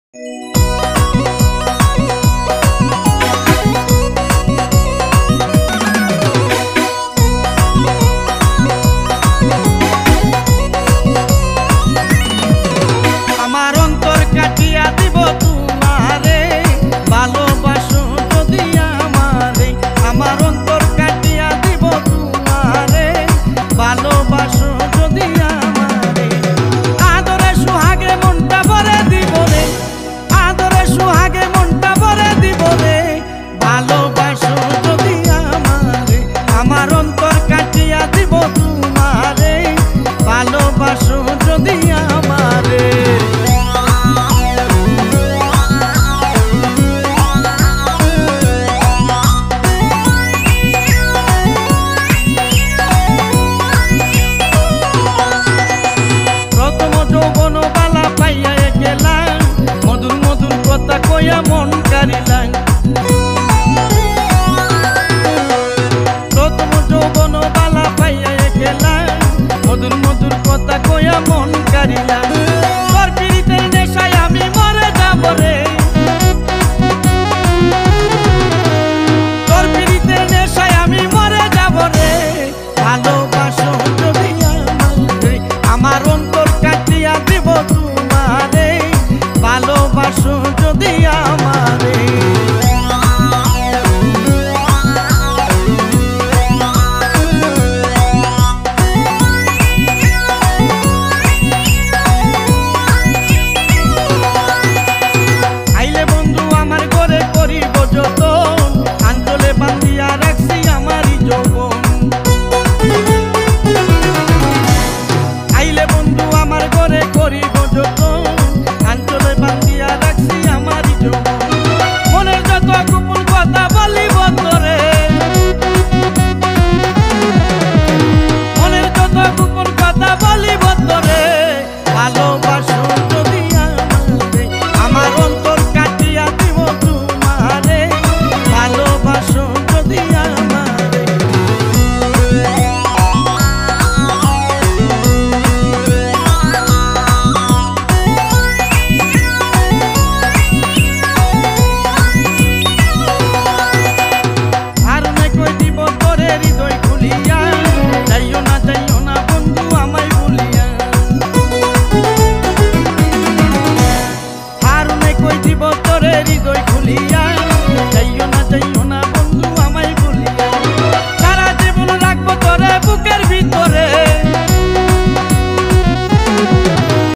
আমার অন্তর কাটিয়া দিব তোমারে, ভালোবাসো যদি আমারে। আমার অন্তর কাটিয়া দিব তোমারে, ভালোবাসো যদি আমারে। আদরে সুহাগে মনটা ভরে দিব রে, আদরে সুহাগে মনটা ভরে দিব রে, ভালোবাসো যদি আমারে। আমার অন্তর কাটিয়া দিব তোমারে, ভালোবাসো যদি আমারে। প্রথম যৌবন বালা পাইয়া গেলাম, মধুর মধুর কথা কইয়া মন কারিলাম। প্রথম যৌবন বালা পাইয়া গেলাম, মধুর মধুর কথা কইয়া মন কারিলাম। তোর পীড়িতের নেশায় আমি মরে যাব রে, তোর পীড়িতের নেশায় আমি মরে যাব রে, ভালোবাসো যদি আমারে। আমার অন্তর কাটিয়া দিব তোমারে, ভালোবাসো যদি আমারে। আইলে বন্ধু আমার ঘরে করিব যতন, আঞ্চলে বান্ধিয়া রাখছি আমারই যৌবন। আইলে বন্ধু আমার ঘরে করিব যতন, আঞ্চলে বান্ধিয়া রাখছি